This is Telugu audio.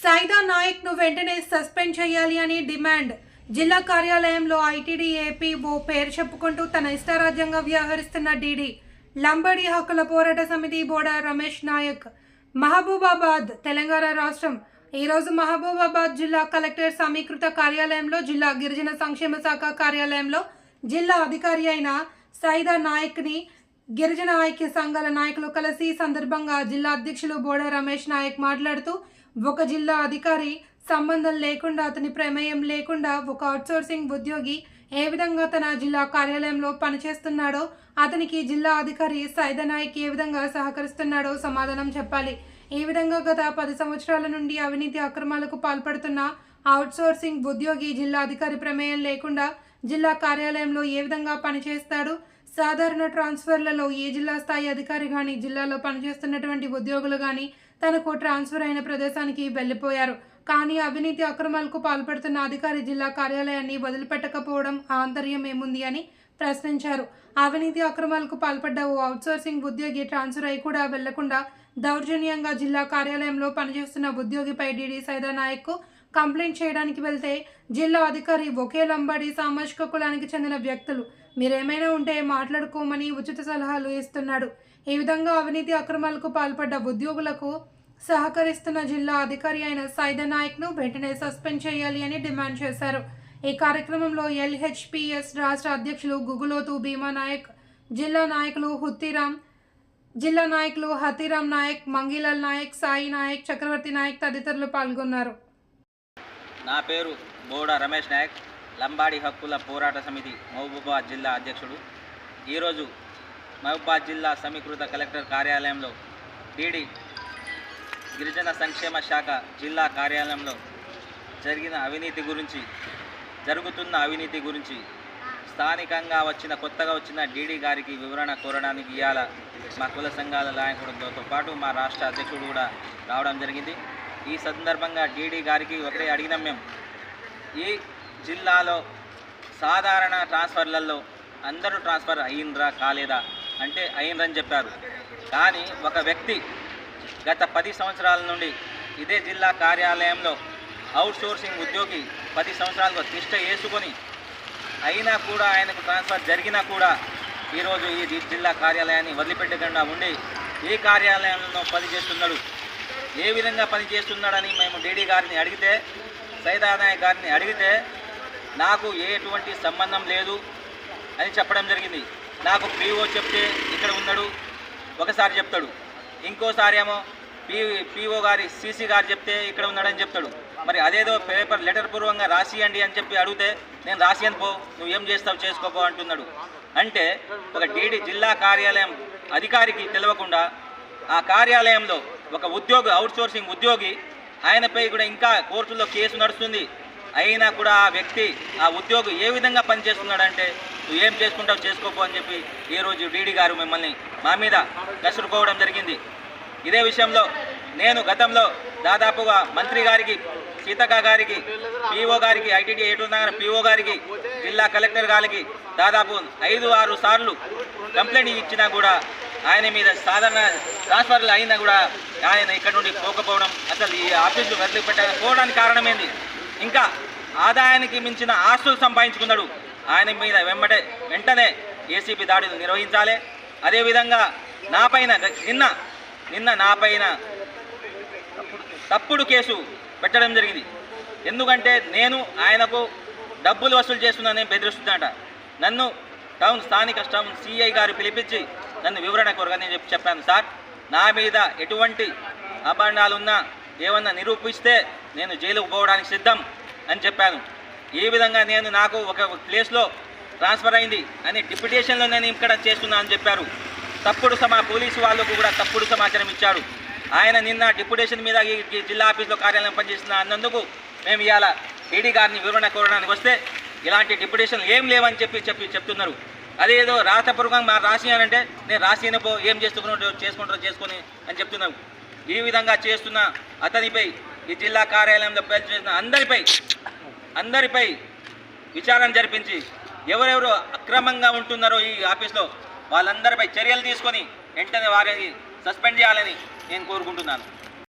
సైదా నాయక్ను వెంటనే సస్పెండ్ చేయాలి అని డిమాండ్. జిల్లా కార్యాలయంలో ఐటీడీ ఏపీఓ పేరు చెప్పుకుంటూ తన ఇష్టారాజ్యంగా వ్యవహరిస్తున్న డీడీ లంబాడి హక్కుల పోరాట సమితి బోడా రమేష్ నాయక్. మహబూబాబాద్, తెలంగాణ రాష్ట్రం. ఈరోజు మహబూబాబాద్ జిల్లా కలెక్టర్ సమీకృత కార్యాలయంలో జిల్లా గిరిజన సంక్షేమ శాఖ కార్యాలయంలో జిల్లా అధికారి అయిన సైదా నాయక్ని గిరిజన ఐక్య సంఘాల నాయకులు కలిసి సందర్భంగా జిల్లా అధ్యక్షులు బోడా రమేష్ నాయక్ మాట్లాడుతూ, ఒక జిల్లా అధికారి సంబంధం లేకుండా, అతని ప్రమేయం లేకుండా ఒక అవుట్సోర్సింగ్ ఉద్యోగి ఏ విధంగా తన జిల్లా కార్యాలయంలో పనిచేస్తున్నాడో, అతనికి జిల్లా అధికారి సైదా నాయక్ ఏ విధంగా సహకరిస్తున్నాడో సమాధానం చెప్పాలి. ఈ విధంగా గత 10 సంవత్సరాల నుండి అవినీతి అక్రమాలకు పాల్పడుతున్న అవుట్సోర్సింగ్ ఉద్యోగి జిల్లా అధికారి ప్రమేయం లేకుండా జిల్లా కార్యాలయంలో ఏ విధంగా పనిచేస్తాడు, సాధారణ ట్రాన్స్ఫర్లలో ఏ జిల్లా స్థాయి అధికారి కానీ జిల్లాలో పనిచేస్తున్నటువంటి ఉద్యోగులు కానీ తనకు ట్రాన్స్ఫర్ అయిన ప్రదేశానికి వెళ్ళిపోయారు. కానీ అవినీతి అక్రమాలకు పాల్పడుతున్న అధికారి జిల్లా కార్యాలయాన్ని వదిలిపెట్టకపోవడం ఆంతర్యం ఏముంది అని ప్రశ్నించారు. అవినీతి అక్రమాలకు పాల్పడ్డ ఓ అవుట్సోర్సింగ్ ఉద్యోగి ట్రాన్స్ఫర్ అయి కూడా వెళ్లకుండా దౌర్జన్యంగా జిల్లా కార్యాలయంలో పనిచేస్తున్న ఉద్యోగిపై డీడీ సైదా నాయక్కు కంప్లైంట్ చేయడానికి వెళ్తే జిల్లా అధికారి ఒకే లంబాడి సామాజిక కులానికి చెందిన వ్యక్తులు, మీరేమైనా ఉంటే మాట్లాడుకోమని ఉచిత సలహాలు ఇస్తున్నాడు. ఈ విధంగా అవినీతి అక్రమాలకు పాల్పడ్డ ఉద్యోగులకు సహకరిస్తున్న జిల్లా అధికారి అయిన సైదా నాయక్ను వెంటనే సస్పెండ్ చేయాలి అని డిమాండ్ చేశారు. ఈ కార్యక్రమంలో ఎల్హెచ్పిఎస్ రాష్ట్ర అధ్యక్షులు గుగులోతు భీమా నాయక్, జిల్లా నాయకులు హతీరాం నాయక్, మంగీలాల్ నాయక్, సాయి నాయక్, చక్రవర్తి నాయక్ తదితరులు పాల్గొన్నారు. నా పేరు బోడా రమేష్ నాయక్, లంబాడి హక్కుల పోరాట సమితి మహబూబాబాద్ జిల్లా అధ్యక్షుడు. ఈరోజు మహబూబాబాద్ జిల్లా సమీకృత కలెక్టర్ కార్యాలయంలో డీడీ గిరిజన సంక్షేమ శాఖ జిల్లా కార్యాలయంలో జరుగుతున్న అవినీతి గురించి స్థానికంగా కొత్తగా వచ్చిన డీడీ గారికి వివరణ కోరడానికి ఇవాళ మా కుల సంఘాల నాయకుడితో పాటు మా రాష్ట్ర అధ్యక్షుడు కూడా రావడం జరిగింది. ఈ సందర్భంగా డీడీ గారికి ఒకటే అడిగినాం మేము, ఈ జిల్లాలో సాధారణ ట్రాన్స్ఫర్లలో అందరూ ట్రాన్స్ఫర్ అయ్యిండ్రా కాలేదా అంటే అయ్యిండ్రని చెప్పారు. కానీ ఒక వ్యక్తి గత 10 సంవత్సరాల నుండి ఇదే జిల్లా కార్యాలయంలో అవుట్సోర్సింగ్ ఉద్యోగి 10 సంవత్సరాలుగా తిష్ట వేసుకొని అయినా కూడా ఆయనకు ట్రాన్స్ఫర్ జరిగినా కూడా ఈరోజు ఈ జిల్లా కార్యాలయాన్ని వదిలిపెట్టకుండా ఉండి ఈ కార్యాలయంలో పనిచేస్తున్నాడు. ఏ విధంగా పనిచేస్తున్నాడని మేము డీడీ గారిని అడిగితే, సైదా నాయక్ గారిని అడిగితే, నాకు ఎటువంటి సంబంధం లేదు అని చెప్పడం జరిగింది. నాకు పీఓ చెప్తే ఇక్కడ ఉన్నాడు ఒకసారి చెప్తాడు, ఇంకోసారి ఏమో పీఓ గారి సీసీ గారు చెప్తే ఇక్కడ ఉన్నాడని చెప్తాడు. మరి అదేదో పేపర్ లెటర్ పూర్వంగా రాసియండి అని చెప్పి అడిగితే, నేను రాసియను పో, నువ్వు ఏం చేస్తావు చేసుకోపో అంటున్నాడు. అంటే ఒక డీడీ జిల్లా కార్యాలయం అధికారికి తెలియకుండా ఆ కార్యాలయంలో ఒక ఉద్యోగి, అవుట్సోర్సింగ్ ఉద్యోగి, ఆయనపై కూడా ఇంకా కోర్టులో కేసు నడుస్తుంది. అయినా కూడా ఆ వ్యక్తి, ఆ ఉద్యోగి ఏ విధంగా పనిచేస్తున్నాడంటే, నువ్వు ఏం చేసుకుంటావు చేసుకోపో అని చెప్పి ఈరోజు డీడీ గారు మిమ్మల్ని మా మీద కసురుకోవడం జరిగింది. ఇదే విషయంలో నేను గతంలో దాదాపుగా మంత్రి గారికి, సీతక్క గారికి, పీఓ గారికి, ఐటీడీ ఏటునగర్ పీఓ గారికి, జిల్లా కలెక్టర్ గారికి దాదాపు 5-6 సార్లు కంప్లైంట్ ఇచ్చినా కూడా ఆయన మీద సాధారణ ట్రాన్స్ఫర్లు అయినా కూడా ఆయన ఇక్కడ నుండి పోకపోవడం, అసలు ఈ ఆఫీసులు వదిలిపెట్టకపోవడానికి కారణమైంది. ఇంకా ఆదాయానికి మించిన ఆస్తులు సంపాదించుకున్నాడు. ఆయన మీద వెంటనే ఏసీబీ దాడులు నిర్వహించాలి. అదేవిధంగా నాపైన నిన్న నాపైన తప్పుడు కేసు పెట్టడం జరిగింది. ఎందుకంటే నేను ఆయనకు డబ్బులు వసూలు చేస్తున్నానని బెదిరిస్తున్నాడ. నన్ను స్థానిక సిఐ గారు పిలిపించి నన్ను వివరణ కోరగా నేను చెప్పాను, సార్ నా మీద ఎటువంటి అభాండాలున్నా ఏమన్నా నిరూపిస్తే నేను జైలుకు పోవడానికి సిద్ధం అని చెప్పాను. ఈ విధంగా నాకు ఒక ప్లేస్లో ట్రాన్స్ఫర్ అయింది అని డిప్యుటేషన్లో నేను ఇక్కడ చేస్తున్నా అని చెప్పారు. పోలీసు వాళ్ళకు కూడా తప్పుడు సమాచారం ఇచ్చాడు. ఆయన నిన్న డిప్యుటేషన్ మీద ఈ జిల్లా ఆఫీస్లో కార్యాలయం పనిచేస్తున్న అన్నందుకు మేము ఇవాళ డీడీ గారిని వివరణ కోరడానికి వస్తే ఇలాంటి డిప్యుటేషన్లు ఏం లేవని చెప్తున్నారు. అదేదో రాతపూర్వకంగా రాసియానంటే, నేను రాసినపో ఏం చేసుకుంటారో చేసుకొని అని చెప్తున్నావు. ఈ విధంగా చేస్తున్న అతనిపై, ఈ జిల్లా కార్యాలయంలో పనిచేస్తున్న అందరిపై విచారణ జరిపించి ఎవరెవరు అక్రమంగా ఉంటున్నారో ఈ ఆఫీస్లో వాళ్ళందరిపై చర్యలు తీసుకొని వెంటనే వారిని సస్పెండ్ చేయాలని నేను కోరుకుంటున్నాను.